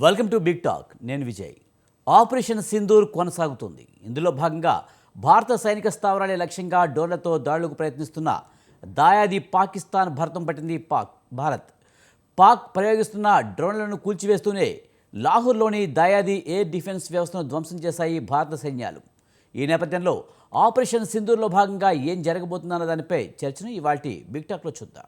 Welcome to big talk. నేను Vijay. Operation Sindoor కొనసాగుతుంది. ఇందులో భాగంగా భారత సైనిక స్థావరాలే లక్ష్యంగా డ్రోన్లతో దాడులకు ప్రయత్నిస్తున్న దాయాది పాకిస్తాన్ భరతం పట్టింది భారత్. పాక్ ప్రయోగిస్తున్న డ్రోన్లను కూల్చివేస్తూనే లాహోర్లోని దాయాది ఎయిర్ డిఫెన్స్ వ్యవస్థను ధ్వంసం చేశాయి భారత సైన్యాలు. ఈ నేపథ్యంలో ఆపరేషన్ సింధూర్లో భాగంగా ఏం జరగబోతుందన్న దానిపై చర్చను ఇవాల్టి బిగ్ టాక్లో చూద్దాం.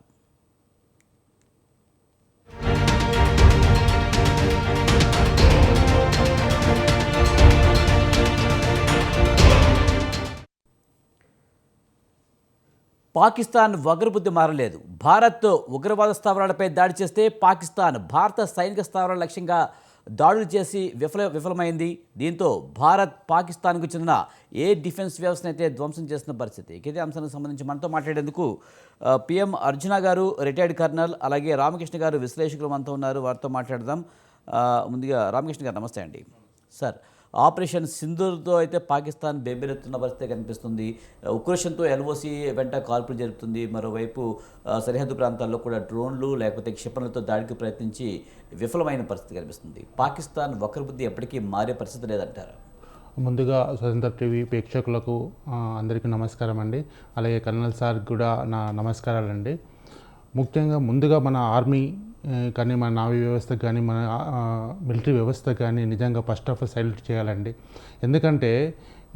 పాకిస్తాన్ వగరుబుద్ధి మారలేదు. భారత్ ఉగ్రవాద స్థావరాలపై దాడి చేస్తే పాకిస్తాన్ భారత సైనిక స్థావరాల లక్ష్యంగా దాడులు చేసి విఫలమైంది. దీంతో భారత్ పాకిస్తాన్కు చెందిన ఎయిర్ డిఫెన్స్ వ్యవస్థను అయితే ధ్వంసం చేస్తున్న పరిస్థితి. ఇదే అంశానికి సంబంధించి మనతో మాట్లాడేందుకు పిఎం అర్జున గారు, రిటైర్డ్ కర్నల్, అలాగే రామకృష్ణ గారు విశ్లేషకులు మనతో ఉన్నారు. వారితో మాట్లాడదాం. ముందుగా రామకృష్ణ గారు నమస్తే అండి. సార్, ఆపరేషన్ సింధూర్తో అయితే పాకిస్తాన్ బెంబేలెత్తున్న పరిస్థితి కనిపిస్తుంది. ఉక్రోషన్తో ఎల్ఓసి వెంట కాల్పులు జరుపుతుంది. మరోవైపు సరిహద్దు ప్రాంతాల్లో కూడా డ్రోన్లు లేకపోతే క్షిపణులతో దాడికి ప్రయత్నించి విఫలమైన పరిస్థితి కనిపిస్తుంది. పాకిస్తాన్ వక్రబుద్ధి ఎప్పటికీ మారే పరిస్థితి లేదంటారు. ముందుగా స్వతంత్ర టీవీ ప్రేక్షకులకు అందరికీ నమస్కారం అండి. అలాగే కర్నల్ సార్ కూడా నా నమస్కారాలండి. ముఖ్యంగా ముందుగా మన ఆర్మీ కానీ, మన నావీ వ్యవస్థ కానీ, మన మిలిటరీ వ్యవస్థ కానీ నిజంగా ఫస్ట్ ఆఫ్ ఆల్ సైల్యూట్ చేయాలండి. ఎందుకంటే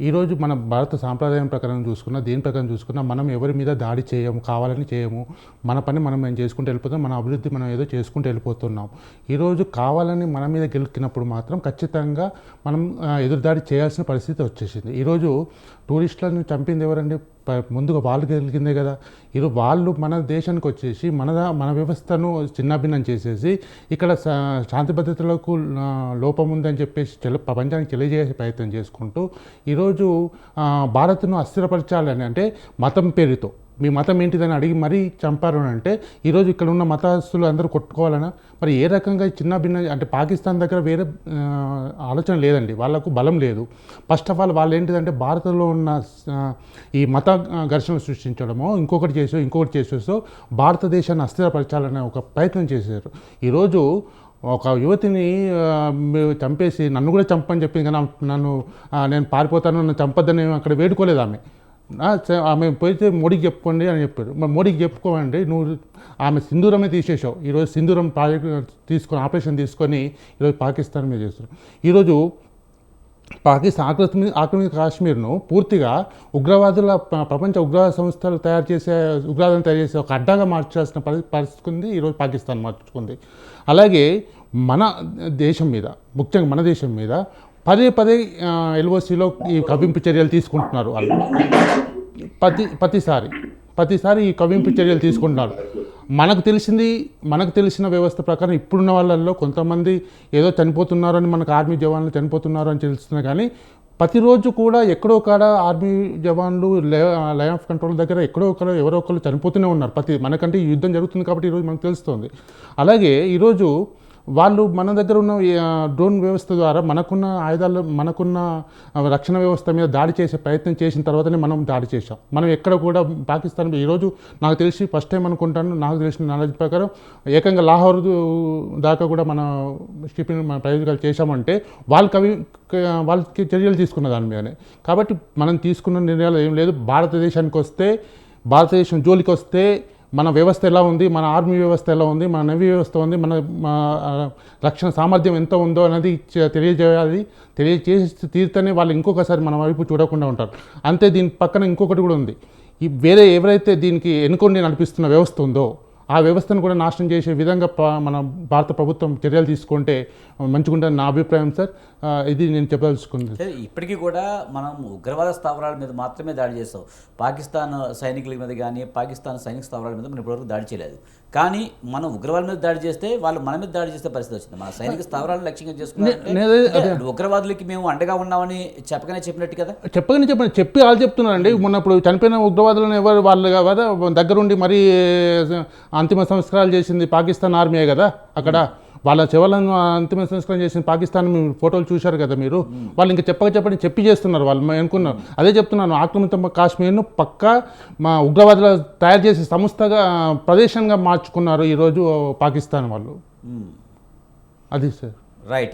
ఈరోజు మన భారత సాంప్రదాయం ప్రకారం చూసుకున్నా, దేని ప్రకారం చూసుకున్నా, మనం ఎవరి మీద దాడి చేయము, కావాలని చేయము. మన పని మనం చేసుకుంటూ వెళ్ళిపోతాం. మన అభివృద్ధి మనం ఏదో చేసుకుంటూ వెళ్ళిపోతున్నాం. ఈరోజు కావాలని మన మీద గెలికినప్పుడు మాత్రం ఖచ్చితంగా మనం ఎదురుదాడి చేయాల్సిన పరిస్థితి వచ్చేసింది. ఈరోజు టూరిస్టులను చంపింది ఎవరండి? ముందుగా వాళ్ళు గెలికిందే కదా. ఈరోజు వాళ్ళు మన దేశానికి వచ్చేసి మన వ్యవస్థను చిన్నాభిన్నం చేసేసి ఇక్కడ శాంతి భద్రతలకు లోపం ఉందని చెప్పేసి ప్రపంచానికి తెలియజేసే ప్రయత్నం చేసుకుంటూ ఈరోజు భారత్ను అస్థిరపరచాలని, అంటే మతం పేరుతో మీ మతం ఏంటిదని అడిగి మరీ చంపారు అని అంటే ఈరోజు ఇక్కడ ఉన్న మతస్థులు అందరూ కొట్టుకోవాలన్నా మరి ఏ రకంగా చిన్న భిన్న, అంటే పాకిస్తాన్ దగ్గర వేరే ఆలోచన లేదండి, వాళ్ళకు బలం లేదు. ఫస్ట్ ఆఫ్ ఆల్ వాళ్ళు ఏంటిదంటే భారత్లో ఉన్న ఈ మత ఘర్షణ సృష్టించడమో ఇంకొకటి చేసేసో భారతదేశాన్ని అస్థిరపరచాలనే ఒక ప్రయత్నం చేశారు. ఈరోజు ఒక యువతిని చంపేసి నన్ను కూడా చంపని చెప్పింది కానీ నేను పారిపోతాను, నన్ను చంపద్దని అక్కడ వేడుకోలేదు ఆమె పోయితే మోడీకి చెప్పుకోండి అని చెప్పారు. మరి మోడీకి చెప్పుకోమండి, నువ్వు ఆమె సింధూరమే తీసేసావు. ఈరోజు సింధూరం ప్రాజెక్ట్ ఆపరేషన్ తీసుకొని ఈరోజు పాకిస్తాన్ మీద చేస్తారు. ఈరోజు పాకిస్తాన్ ఆక్రమిత కాశ్మీర్ను పూర్తిగా ఉగ్రవాదుల ప్రపంచ ఉగ్రవాద సంస్థలు ఉగ్రవాదం తయారు చేసే ఒక అడ్డాగా మార్చాల్సిన పరిస్థితి ఉంది. ఈరోజు పాకిస్తాన్ మార్చుకుంది. అలాగే మన దేశం మీద, ముఖ్యంగా మన దేశం మీద పదే ఎల్ఓసిలో ఈ కవ్వింపు చర్యలు తీసుకుంటున్నారు. వాళ్ళు ప్రతిసారి ఈ కవ్వింపు చర్యలు తీసుకుంటున్నారు. మనకు తెలిసిన వ్యవస్థ ప్రకారం ఇప్పుడున్న వాళ్ళల్లో కొంతమంది ఏదో చనిపోతున్నారని, మనకు ఆర్మీ జవాన్లు చనిపోతున్నారు అని తెలుస్తున్నాయి. కానీ ప్రతిరోజు కూడా ఎక్కడో కాడ ఆర్మీ జవాన్లు లైన్ ఆఫ్ కంట్రోల్ దగ్గర ఎవరో ఒకరు చనిపోతూనే ఉన్నారు. మనకంటే యుద్ధం జరుగుతుంది కాబట్టి ఈరోజు మనకు తెలుస్తుంది. అలాగే ఈరోజు వాళ్ళు మన దగ్గర ఉన్న డ్రోన్ వ్యవస్థ ద్వారా మనకున్న ఆయుధాలు, మనకున్న రక్షణ వ్యవస్థ మీద దాడి చేసే ప్రయత్నం చేసిన తర్వాతనే మనం దాడి చేసాం. మనం ఎక్కడ కూడా పాకిస్తాన్ ఈరోజు నాకు తెలిసి ఫస్ట్ టైం అనుకుంటాను, నాకు తెలిసిన నాలెడ్జ్ ప్రకారం ఏకంగా లాహోర్ దాకా కూడా మన ప్రయోగాలు చేశామంటే వాళ్ళకి చర్యలు తీసుకున్న దాని మీదనే. కాబట్టి మనం తీసుకున్న నిర్ణయాలు ఏం లేదు. భారతదేశం జోలికి వస్తే మన వ్యవస్థ ఎలా ఉంది, మన ఆర్మీ వ్యవస్థ ఎలా ఉంది, మన నేవీ వ్యవస్థ ఉంది, మన రక్షణ సామర్థ్యం ఎంత ఉందో అనేది తెలియజేసి తీరితేనే వాళ్ళు ఇంకొకసారి మన వైపు చూడకుండా ఉంటారు. అంతే. దీని పక్కన ఇంకొకటి కూడా ఉంది. ఈ వేరే ఎవరైతే దీనికి ఎన్నుకొని నడిపిస్తున్న వ్యవస్థ ఉందో ఆ వ్యవస్థను కూడా నాశనం చేసే విధంగా మన భారత ప్రభుత్వం చర్యలు తీసుకుంటే మంచిగుంటుంది నా అభిప్రాయం సార్. ఇది నేను చెప్పదలుచుకున్నాను. ఇప్పటికీ కూడా మనం ఉగ్రవాద స్థావరాల మీద మాత్రమే దాడి చేస్తాం. పాకిస్తాన్ సైనికుల మీద కానీ, పాకిస్తాన్ సైనిక స్థావరాల మీద మనం ఇప్పటివరకు దాడి చేయలేదు. కానీ మనం ఉగ్రవాదుల మీద దాడి చేస్తే వాళ్ళు మన మీద దాడి చేసే పరిస్థితి వచ్చింది. మన సైనిక స్థావరాలను లక్ష్యంగా చేసుకున్నాం. ఉగ్రవాదులకి మేము అండగా ఉన్నామని చెప్పినట్టు కదా. చెప్పి వాళ్ళు చెప్తున్నారండి. మొన్న ఇప్పుడు చనిపోయిన ఉగ్రవాదులను ఎవరు వాళ్ళు కదా దగ్గరుండి మరీ అంతిమ సంస్కారాలు చేసింది పాకిస్తాన్ ఆర్మీయే కదా. అక్కడ వాళ్ళ చెవులను అంతిమ సంస్కారం చేసిన పాకిస్తాన్ ఫోటోలు చూశారు కదా మీరు. వాళ్ళు ఇంకా చెప్పి చేస్తున్నారు. వాళ్ళు అనుకున్నారు. అదే చెప్తున్నాను, ఆక్రమిత కాశ్మీర్ను పక్కా మా ఉగ్రవాదులు తయారు చేసే సంస్థగా ప్రదేశంగా మార్చుకున్నారు ఈరోజు పాకిస్తాన్ వాళ్ళు. అది సార్. రైట్